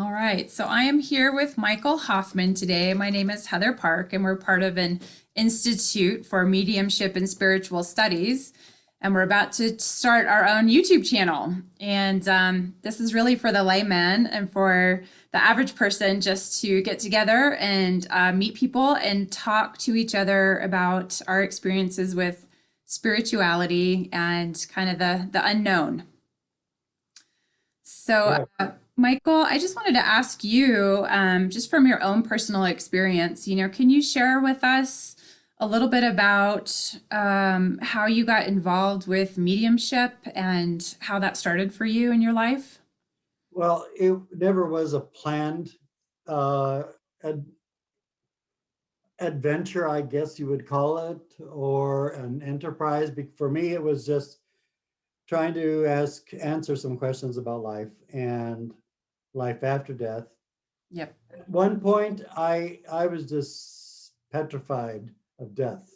All right, so I am here with Michael Hoffmann today. My name is Heather Park, and we're part of an Institute for Mediumship and Spiritual Studies. And we're about to start our own YouTube channel. And this is really for the layman and for the average person just to get together and meet people and talk to each other about our experiences with spirituality and kind of the unknown. So, Right. Michael, I just wanted to ask you, just from your own personal experience, can you share with us a little bit about how you got involved with mediumship and how that started for you in your life? Well, it never was a planned uh, ad- adventure, I guess you would call it, or an enterprise. For me, it was just trying to answer some questions about life and life after death. Yep. At one point, I was just petrified of death.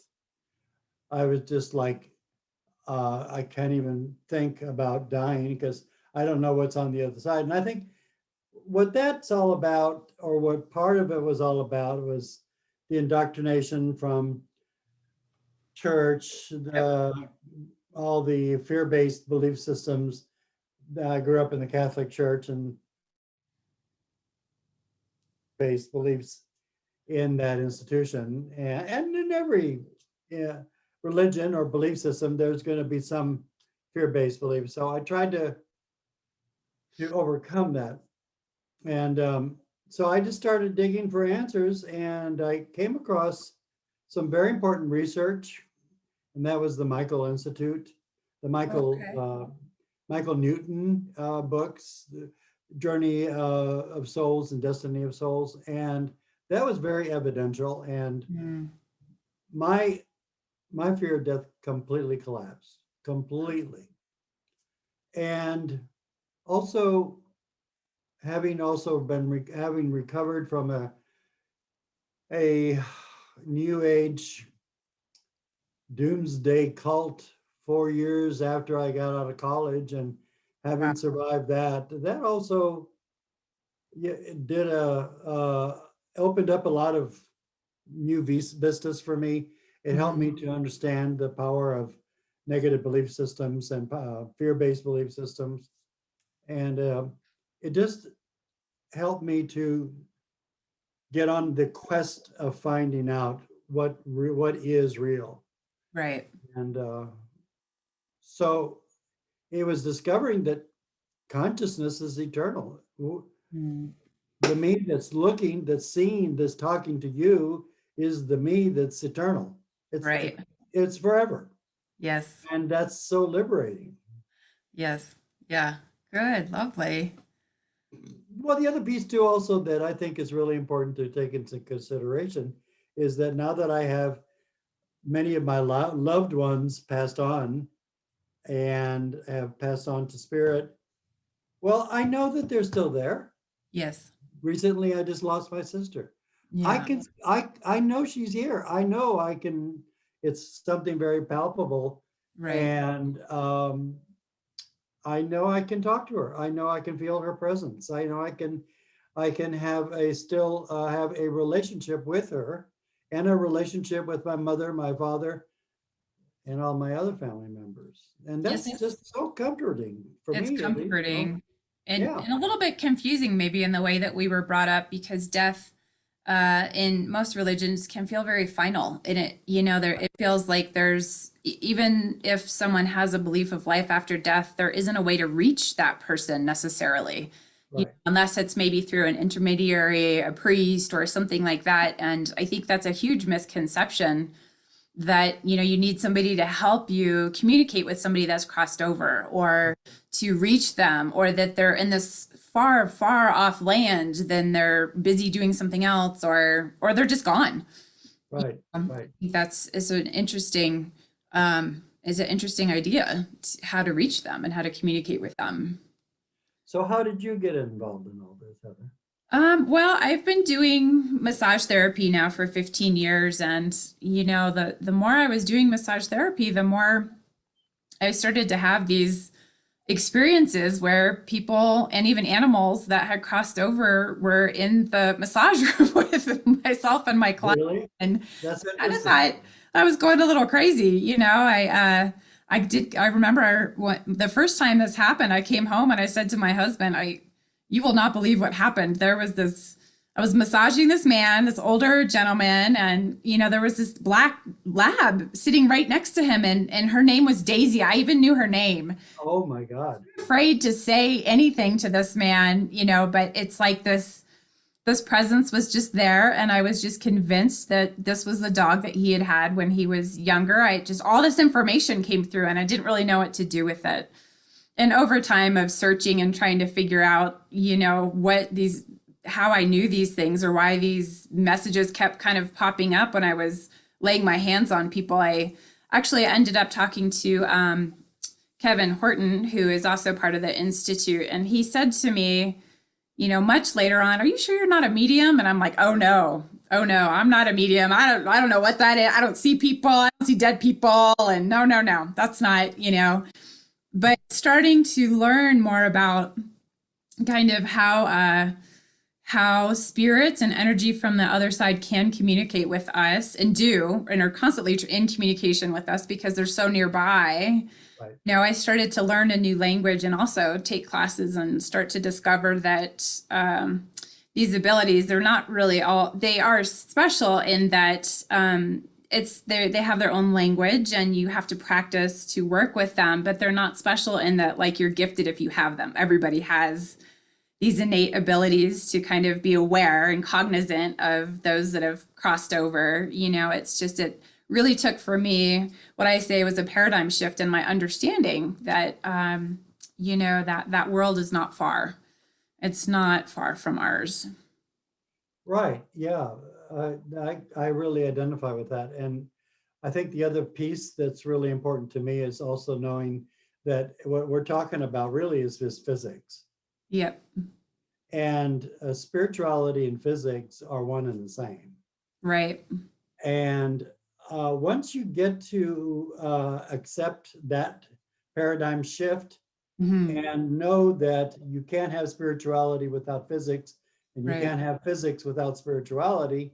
I was just like, I can't even think about dying because I don't know what's on the other side. And I think what that's all about, or what part of it was all about, was the indoctrination from church, Yep. all the fear-based belief systems. I grew up in the Catholic Church and based beliefs in that institution, and in every yeah, religion or belief system, there's going to be some fear-based belief. So I tried to overcome that. And so I just started digging for answers, and I came across some very important research, and that was the Michael Institute, the Okay. Michael Newton books, the Journey of Souls and Destiny of Souls, and that was very evidential. And Mm, my my fear of death completely collapsed, completely. And also having also been having recovered from a new age doomsday cult 4 years after I got out of college, and wow. having survived that, that also, yeah, it did opened up a lot of new vistas for me. It helped Mhm. me to understand the power of negative belief systems and fear-based belief systems, and it just helped me to get on the quest of finding out what is real. Right. And so it was discovering that consciousness is eternal. Mm, The me that's looking, that's seeing, that's talking to you is the me that's eternal. It's right. it's forever, Yes. and that's so liberating. Yes. Yeah. Good. Lovely. Well, the other piece too, also, that I think is really important to take into consideration is that now that I have many of my loved ones passed on and have passed on to spirit, well, I know that they're still there. Yes. Recently, I just lost my sister. I Yeah. can, I know she's here. I know I can, it's something very palpable. Right. And I know I can talk to her. I know I can feel her presence. I know I can have a still have a relationship with her, and a relationship with my mother, my father, and all my other family members. And Yes. that's just so comforting for It's me, at least. comforting Yeah, and a little bit confusing maybe in the way that we were brought up because death in most religions can feel very final and there it feels like there's even if someone has a belief of life after death, there isn't a way to reach that person necessarily. right. Unless it's maybe through an intermediary, a priest or something like that. And I think that's a huge misconception that you need somebody to help you communicate with somebody that's crossed over or to reach them or that they're in this far far off land, then they're busy doing something else or they're just gone. Right, I right. think that's is an interesting idea, how to reach them and how to communicate with them. So how did you get involved in all this, Heather? Well, I've been doing massage therapy now for 15 years, and the more I was doing massage therapy, the more I started to have these experiences where people and even animals that had crossed over were in the massage room with myself and my client. Really? And That's I just interesting. thought I was going a little crazy, you know. I remember the first time this happened, I came home and I said to my husband, you will not believe what happened. I was massaging this man, this older gentleman, and there was this black lab sitting right next to him, and her name was Daisy. I even knew her name. Oh my God. Afraid to say anything to this man, but it's like this presence was just there, and I was just convinced that this was the dog that he had had when he was younger. I just all this information came through, and I didn't really know what to do with it. And over time of searching and trying to figure out, how I knew these things or why these messages kept kind of popping up when I was laying my hands on people, I actually ended up talking to Kevin Horton, who is also part of the Institute. And he said to me, much later on, "Are you sure you're not a medium?" And I'm like, "Oh no. Oh no, I'm not a medium. I don't know what that is. I don't see people. I don't see dead people. And no, no, no, that's not. But starting to learn more about kind of how spirits and energy from the other side can communicate with us and are constantly in communication with us because they're so nearby. Right. I started to learn a new language and also take classes and start to discover that these abilities, they're not really they are special in that they have their own language and you have to practice to work with them, but they're not special in that like you're gifted if you have them. Everybody has these innate abilities to kind of be aware and cognizant of those that have crossed over. It's just, it really took for me what I say was a paradigm shift in my understanding that, that world is not far. It's not far from ours. Right. Yeah. I really identify with that. And I think the other piece that's really important to me is also knowing that what we're talking about really is just physics. Yep. And spirituality and physics are one and the same. Right. And once you get to accept that paradigm shift Mm-hmm. and know that you can't have spirituality without physics and you Right. can't have physics without spirituality,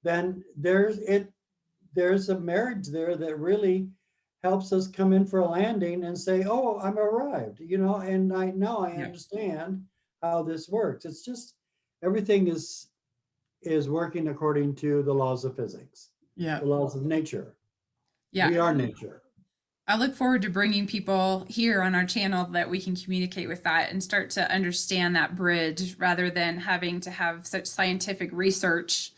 then there's a marriage there that really helps us come in for a landing and say, "Oh, I'm arrived," and I Yep. understand how this works. It's just everything is working according to the laws of physics, the Yep. laws of nature. Yeah. We are nature. I look forward to bringing people here on our channel that we can communicate with that and start to understand that bridge rather than having to have such scientific research,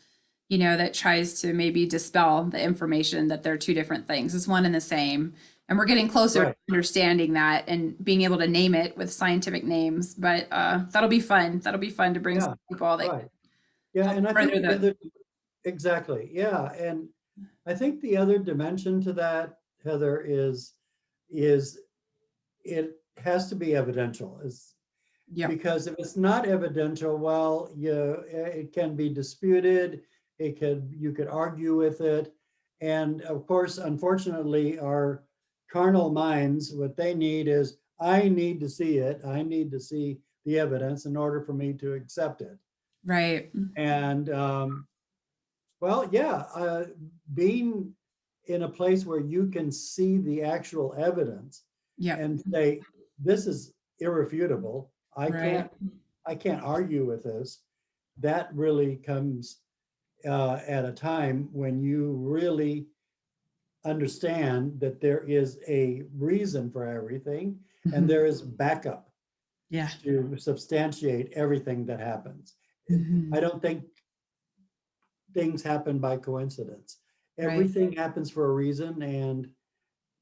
that tries to maybe dispel the information that they're two different things. It's one and the same. And we're getting closer to Right, understanding that and being able to name it with scientific names. But that'll be fun. That'll be fun to bring some yeah, people that right. Yeah, help and I further think the the. other, exactly, yeah, and I think the other dimension to that, Heather, is it has to be evidential. Is Yep. because if it's not evidential, well, it can be disputed. You could argue with it, and of course, unfortunately, our carnal minds, what they need is, I need to see it. I need to see the evidence in order for me to accept it. Right. And well, yeah, being in a place where you can see the actual evidence Yep. and say, this is irrefutable. Right. I can't argue with this. That really comes at a time when you really understand that there is a reason for everything and Mhm. there is backup Yeah. to substantiate everything that happens. I Mhm. don't think things happen by coincidence. Right. Everything happens for a reason, and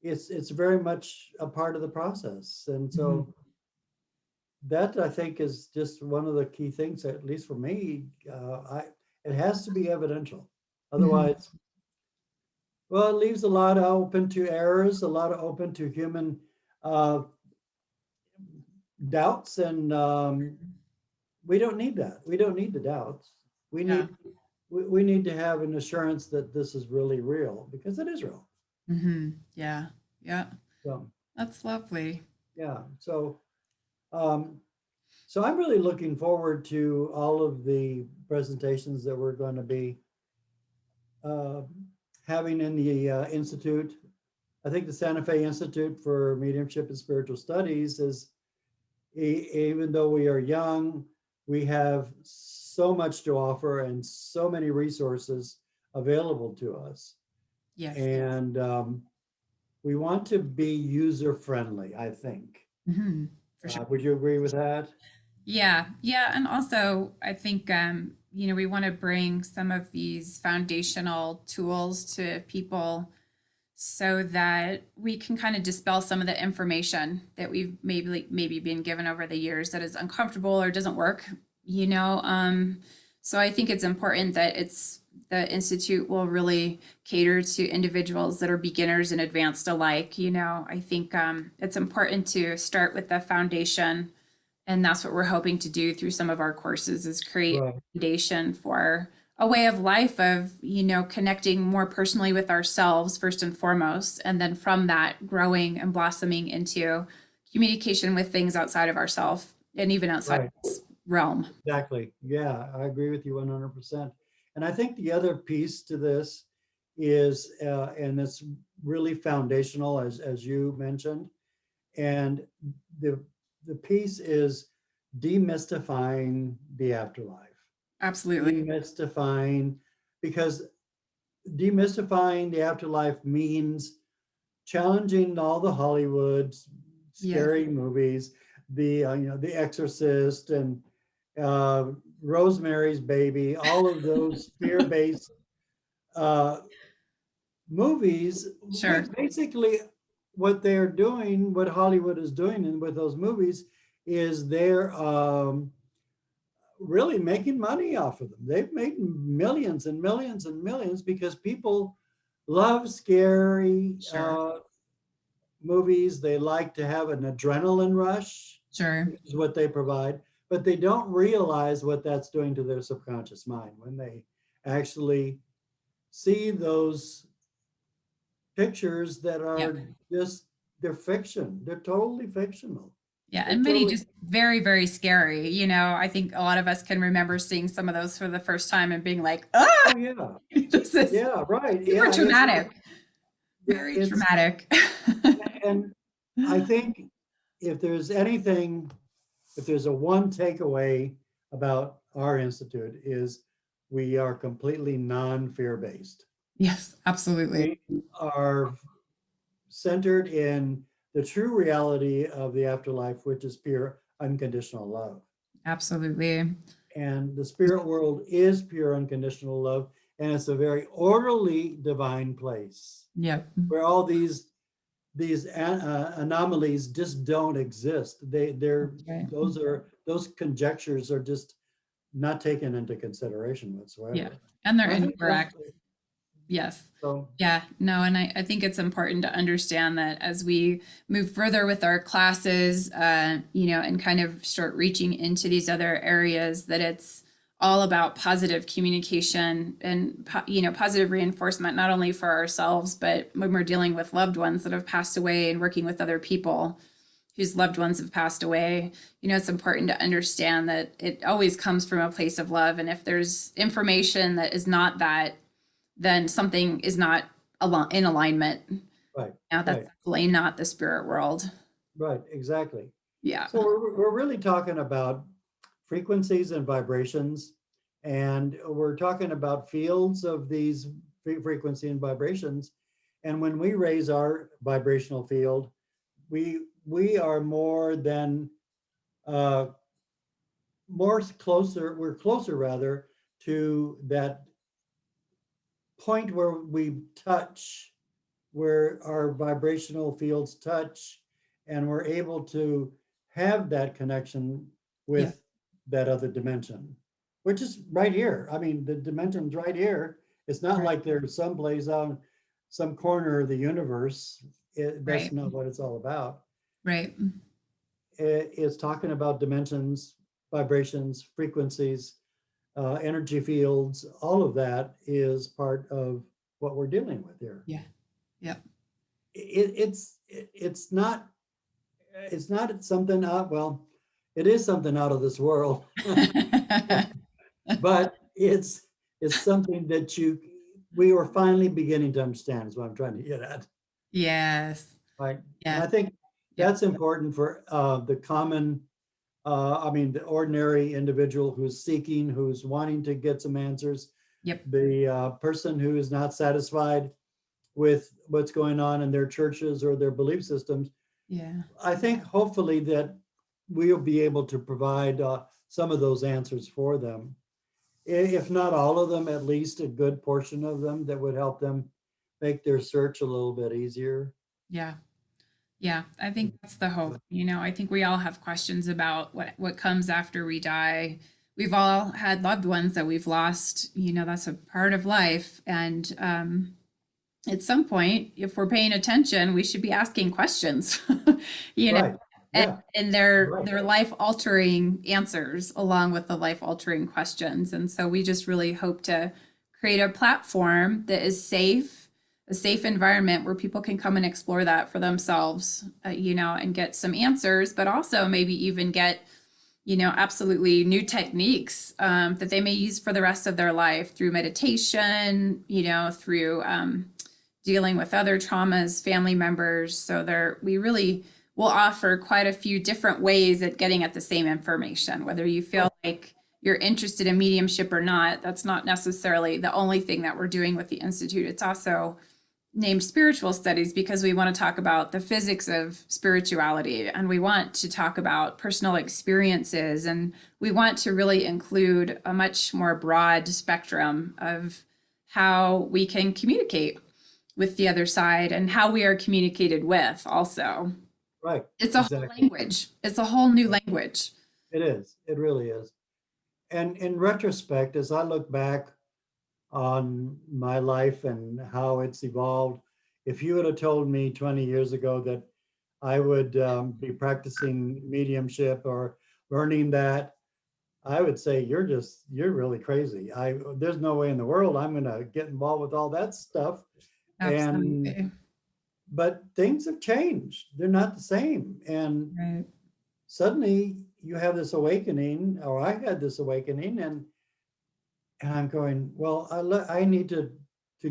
it's very much a part of the process. And Mhm. so that I think is just one of the key things, at least for me. It has to be evidential, Mhm. otherwise, well, it leaves a lot open to errors, a lot of open to human uh, doubts, and we don't need that. We don't need the doubts. We Yeah. need we need to have an assurance that this is really real because it is real. Mhm. Yeah. Yeah. So That's lovely. Yeah. Um, so I'm really looking forward to all of the presentations that we're going to be uh, having in the Institute. I think the Santa Fe Institute for Mediumship and Spiritual Studies is, even though we are young, we have so much to offer and so many resources available to us. Yes. And we want to be user friendly, I think. Hmm. For sure. Would you agree with that? Yeah, yeah, and also I think we want to bring some of these foundational tools to people so that we can kind of dispel some of the information that we've maybe been given over the years that is uncomfortable or doesn't work, you know. So I think it's important that the institute will really cater to individuals that are beginners and advanced alike. I think it's important to start with the foundation, and that's what we're hoping to do through some of our courses is create Right, a foundation for a way of life of, connecting more personally with ourselves first and foremost. And then from that growing and blossoming into communication with things outside of ourselves and even outside right. of this realm. Exactly. Yeah, I agree with you 100%. And I think the other piece to this is, and it's really foundational, as you mentioned, and the the piece is demystifying the afterlife. Absolutely. Demystifying, because demystifying the afterlife means challenging all the Hollywood Yes. scary movies, The Exorcist and uh, Rosemary's Baby, all of those fear-based uh, movies. Sure. Basically, what they're doing, what Hollywood is doing, and with those movies, is they're really making money off of them. They've made millions and millions and millions because people love scary Sure. movies. They like to have an adrenaline rush, Sure. which is what they provide, but they don't realize what that's doing to their subconscious mind when they actually see those pictures that Yeah. are just, they're fiction. They're totally fictional. Yeah, They're and many totally, just very, very scary. I think a lot of us can remember seeing some of those for the first time and being like, ah, oh yeah, this is yeah, right. super Yeah, traumatic. Very it's, traumatic. and I think if there's anything, if there's a one takeaway about our institute is we are completely non-fear based. Yes, absolutely. We are centered in the true reality of the afterlife, which is pure unconditional love. Absolutely. And the spirit world is pure unconditional love, and it's a very orderly divine place Yep. where all these anomalies just don't exist. They're That's right. those conjectures are just not taken into consideration Yeah. whatsoever. And they're I think that's incorrect. Yes. so. Yeah, no, and I think it's important to understand that as we move further with our classes, and kind of start reaching into these other areas, that it's all about positive communication and, positive reinforcement, not only for ourselves, but when we're dealing with loved ones that have passed away and working with other people whose loved ones have passed away. It's important to understand that it always comes from a place of love. And if there's information that is not that, then something is not in alignment. Right, Now that's right, definitely not the spirit world. right, exactly. Yeah. So we're really talking about frequencies and vibrations, and we're talking about fields of these frequency and vibrations. And when we raise our vibrational field, we are more than uh, more closer. We're closer rather to that point where we touch, where our vibrational fields touch, and we're able to have that connection Yeah. with that other dimension, which is right here. I mean, the dimension's right here. It's not Right. like there's someplace on some corner of the universe. That's Right. not what it's all about. Right. It's talking about dimensions, vibrations, frequencies, energy fields. All of that is part of what we're dealing with here. Yeah. Yep. It's not it's not something out, well, it is something out of this world, but it's something that we are finally beginning to understand is what I'm trying to get at. Yes. Right. And Yeah. I think Yep. that's important for the common, I mean, the ordinary individual who's seeking, who's wanting to get some answers, Yep. the person who is not satisfied with what's going on in their churches or their belief systems. Yeah. I think hopefully that we'll be able to provide some of those answers for them. If not all of them, at least a good portion of them that would help them make their search a little bit easier. Yeah. Yeah. I think that's the hope. I think we all have questions about what comes after we die. We've all had loved ones that we've lost. That's a part of life. And at some point, if we're paying attention, we should be asking questions, you know, Right. and, Yeah. and their Right. their life altering answers along with the life altering questions. And so we just really hope to create a platform that is safe, a safe environment where people can come and explore that for themselves, and get some answers, but also maybe even get absolutely new techniques that they may use for the rest of their life through meditation, through dealing with other traumas, family members. So we really will offer quite a few different ways at getting at the same information, whether you feel like you're interested in mediumship or not. That's not necessarily the only thing that we're doing with the Institute. It's also named spiritual studies because we want to talk about the physics of spirituality, and we want to talk about personal experiences, and we want to really include a much more broad spectrum of how we can communicate with the other side and how we are communicated with also. Right. It's a whole Exactly. language. It's a whole new language. It is. It really is. And in retrospect, as I look back on my life and how it's evolved, if you would have told me 20 years ago that I would be practicing mediumship or learning that, I would say you're really crazy. There's no way in the world I'm going to get involved with all that stuff. And Absolutely. but things have changed. They're not the same. And Right. suddenly you have this awakening, or I had this awakening, and I'm going, well, I need to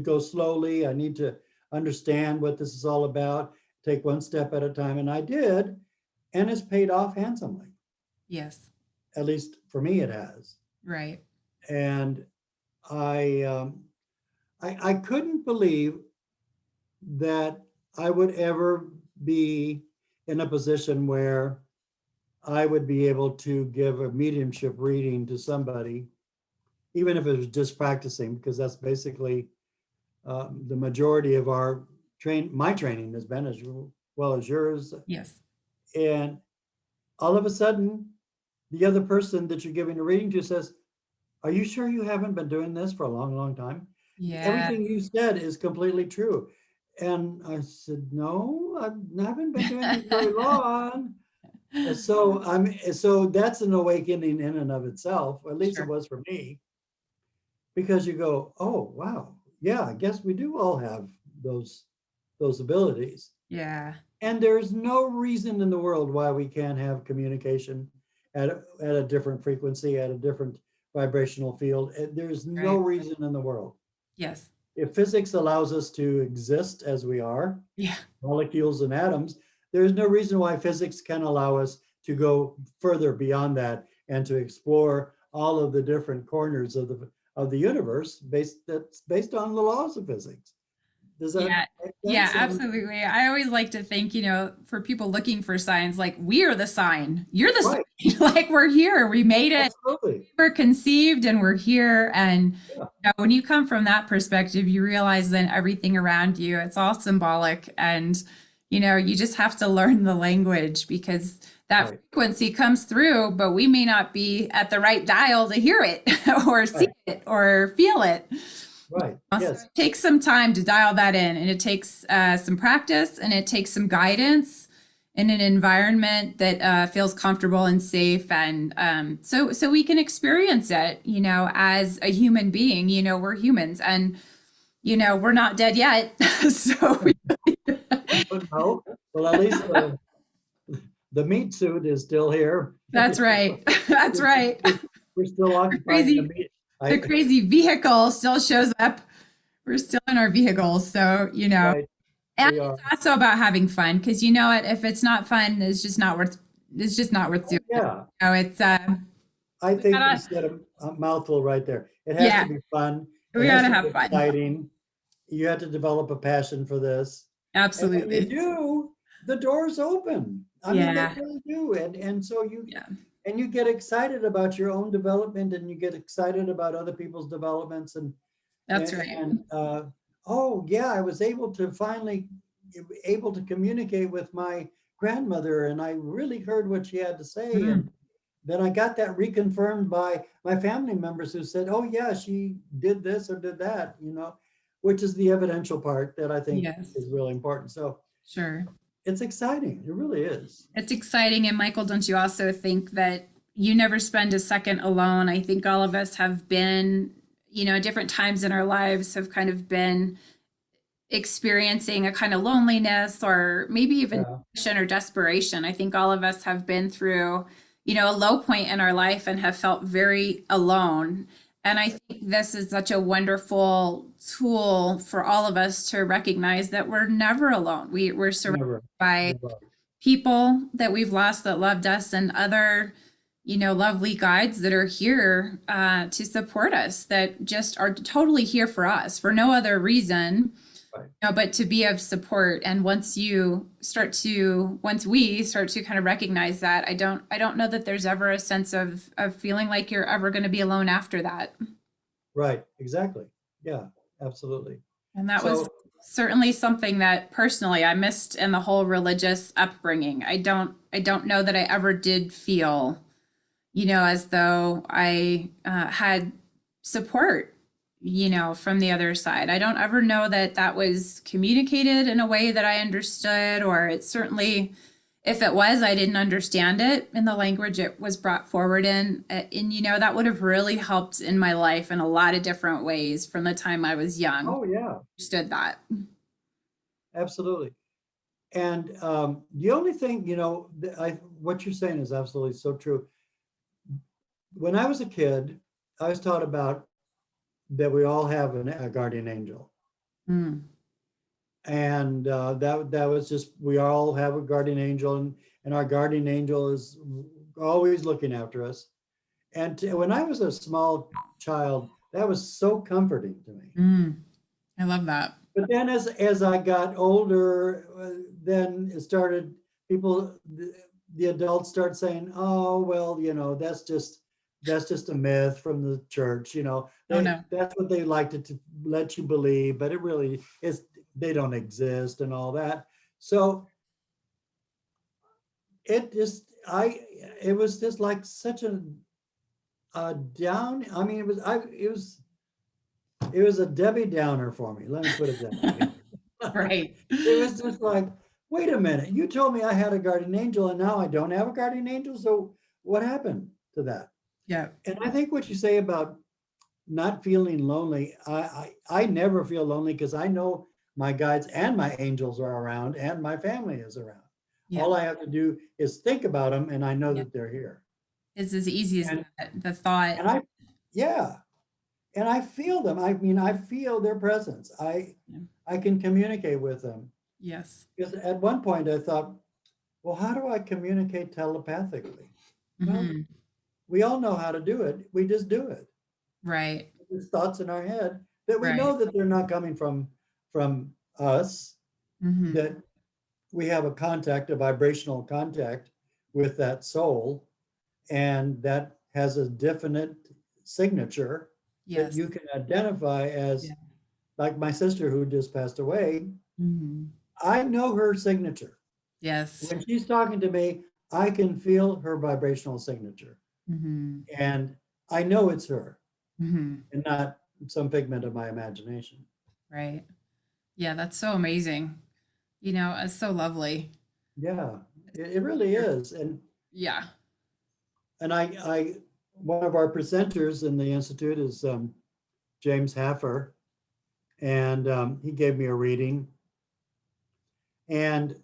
go slowly. I need to understand what this is all about, take one step at a time. And I did, and it's paid off handsomely. Yes. At least for me, it has. Right. And I couldn't believe that I would ever be in a position where I would be able to give a mediumship reading to somebody, even if it was just practicing, because that's basically the majority of my training has been, as well as yours. Yes. And all of a sudden, the other person that you're giving a reading to says, "Are you sure you haven't been doing this for a long, long time? Yeah. Everything you said is completely true." And I said, "No, I haven't been doing this very long." And so that's an awakening in and of itself. At least it Sure. was for me, because you go, "Oh, wow, yeah, I guess we do all have those abilities." Yeah. And there's no reason in the world why we can't have communication at a different frequency, at a different vibrational field. There's no Right. reason in the world. Yes. If physics allows us to exist as we are, Yeah. molecules and atoms, there's no reason why physics can allow us to go further beyond that and to explore all of the different corners of the universe that's based on the laws of physics. Does that Yeah. make Yeah, sense? absolutely. I always like to think, for people looking for signs, like we are the sign. You're the Right, sign. Like we're here. We made it. absolutely. We're conceived and we're here. And Yeah, when you come from that perspective, you realize then everything around you, it's all symbolic. And, you just have to learn the language because that right, frequency comes through, but we may not be at the right dial to hear it or see right, it or feel it. right. So Yes, it takes some time to dial that in, and it takes some practice, and it takes some guidance in an environment that feels comfortable and safe, and so we can experience it, as a human being. We're humans, and we're not dead yet, so but no. Well, at least The meat suit is still here. That's right. That's right. We're still The occupying the crazy, meat. the crazy vehicle still shows up. We're still in our vehicles. So, Right, and we are. it's also about having fun because you know what, if it's not fun, it's just not worth Oh, doing. yeah, It's I we think you gotta, said a mouthful right there. It has to yeah, be fun. It we has gotta to be have fun. exciting. You have to develop a passion for this. And when you Absolutely. do, the doors open. I mean, they Yeah. really do. And so Yeah. you get excited about your own development, and you get excited about other people's developments, That's right. and oh yeah, I was able to communicate with my grandmother, and I really heard what she had to say. And Mm, then I got that reconfirmed by my family members who said, oh yeah, she did this or did that, which is the evidential part that I think yes. is really important. So Sure. it's exciting. It really is. It's exciting. And Michael, don't you also think that you never spend a second alone? I think all of us have been, at different times in our lives have kind of been experiencing a kind of loneliness or maybe even Yeah. depression or desperation. I think all of us have been through, a low point in our life and have felt very alone. And I think this is such a wonderful tool for all of us to recognize that we're never alone. We're surrounded Never. by Never. people that we've lost that loved us and other lovely guides that are here to support us, that just are totally here for us for no other reason, Right. but to be of support. And once we start to kind of recognize that, I don't know that there's ever a sense of feeling like you're ever going to be alone after that. Right. Exactly. Yeah, absolutely. And that was So certainly something that personally I missed in the whole religious upbringing. I don't know that I ever did feel, as though I had support, from the other side. I don't ever know that that was communicated in a way that I understood, or it certainly, if it was, I didn't understand it in the language it was brought forward in. And, that would have really helped in my life in a lot of different ways from the time I was young. oh yeah, Understood that. absolutely. And the only thing, what you're saying is absolutely so true. When I was a kid, I was taught about that we all have a guardian angel. Mm. And that was just, we all have a guardian angel, and our guardian angel is always looking after us. And when I was a small child, that was so comforting to me. Mm. I love that. But then as I got older, then it started, the adults start saying, oh, well, that's just a myth from the church, Oh no. that's what they like to let you believe, but it really is, they don't exist and all that. So it was just like such a down. I mean, it was a Debbie Downer for me. Let me put it that way. Right. It was just like, wait a minute, you told me I had a guardian angel and now I don't have a guardian angel. So what happened to that? Yeah. And I think what you say about not feeling lonely, I never feel lonely because I know my guides and my angels are around and my family is around. Yeah. All I have to do is think about them and I know Yeah. that they're here. It's as easy as And that. The thought. and I yeah, and I feel them. I mean, I feel their presence. Yeah. I can communicate with them. Yes. Because at one point I thought, well, how do I communicate telepathically? Well, Hmm. we all know how to do it. We just do it. Right. There's thoughts in our head that we Right. know that they're not coming from us, Hmm. that we have a vibrational contact with that soul, and that has a definite signature that Yes. you can identify as, Yeah. like my sister who just passed away. Hmm. I know her signature. Yes. When she's talking to me, I can feel her vibrational signature. Hmm. And I know it's her Hmm. and not some figment of my imagination. Right. Yeah, that's so amazing. It's so lovely. Yeah, it really is. Yeah. And one of our presenters in the Institute is James Haffer, and he gave me a reading. And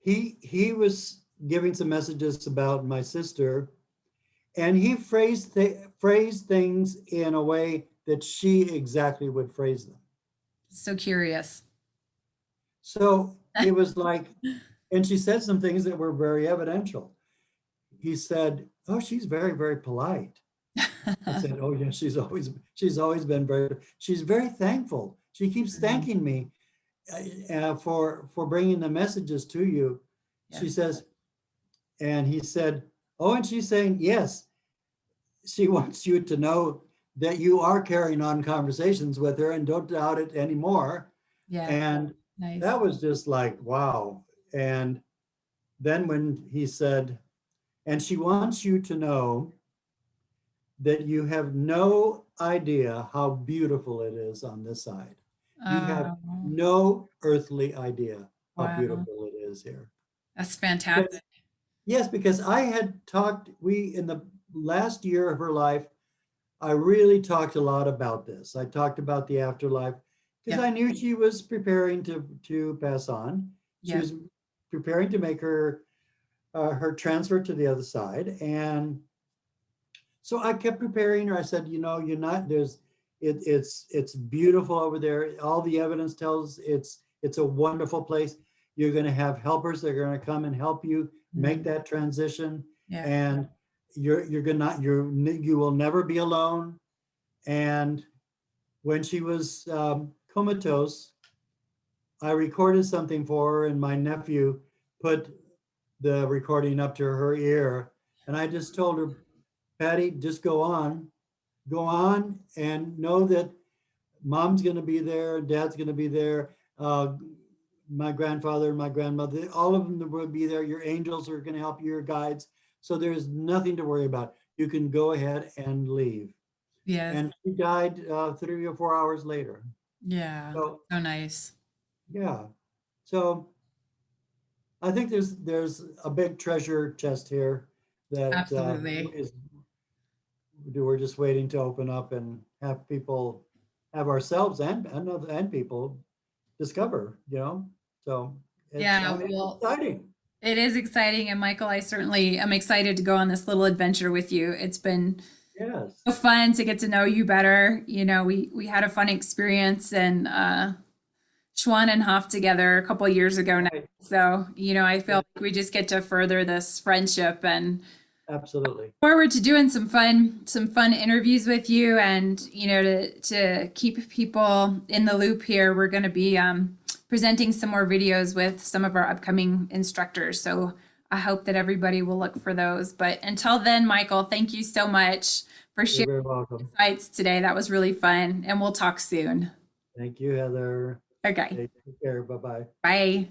he was giving some messages about my sister, and he phrased things in a way that she exactly would phrase them. So curious. So it was like, and she said some things that were very evidential. He said, "Oh, she's very, very polite." I said, "Oh yeah, she's always been very. She's very thankful. She keeps Mhm. thanking me for bringing the messages to you." She Yes. says, and he said, "Oh, and she's saying yes. She wants you to know that you are carrying on conversations with her and don't doubt it anymore." Yeah. And Nice. that was just like, wow. And then when he said, and she wants you to know that you have no idea how beautiful it is on this side. You have Oh, no earthly idea how wow. beautiful it is here. That's Because, fantastic. yes, because I had talked, in the last year of her life, I really talked a lot about this. I talked about the afterlife because Yep. I knew she was preparing to pass on. She Yep. was preparing to make her transfer to the other side, and so I kept preparing her. I said, you're not there's it's beautiful over there. All the evidence tells it's a wonderful place. You're going to have helpers that are going to come and help you make Mm, that transition, yeah. and you will never be alone. And when she was comatose, I recorded something for her, and my nephew put the recording up to her ear, and I just told her, "Patty, just go on, and know that mom's going to be there, dad's going to be there, my grandfather, my grandmother, all of them will be there. Your angels are going to help you, your guides. So there's nothing to worry about. You can go ahead and leave." Yes. And she died 3 or 4 hours later. Yeah. So So nice. yeah, so I think there's a big treasure chest here that Absolutely. is we're just waiting to open up and have people, have ourselves and people discover. So Yeah. it's Well, exciting. it is exciting. And Michael, I certainly am excited to go on this little adventure with you. It's been Yes. so fun to get to know you better. We had a fun experience in Schwanenhof together a couple of years ago now. Right. So, I feel Yeah, like we just get to further this friendship and absolutely. forward to doing some fun interviews with you and to keep people in the loop here. We're going to be presenting some more videos with some of our upcoming instructors. So I hope that everybody will look for those. But until then, Michael, thank you so much for You're sharing very welcome. insights today. That was really fun, and we'll talk soon. Thank you, Heather. Okay. Take care. Bye bye. Bye.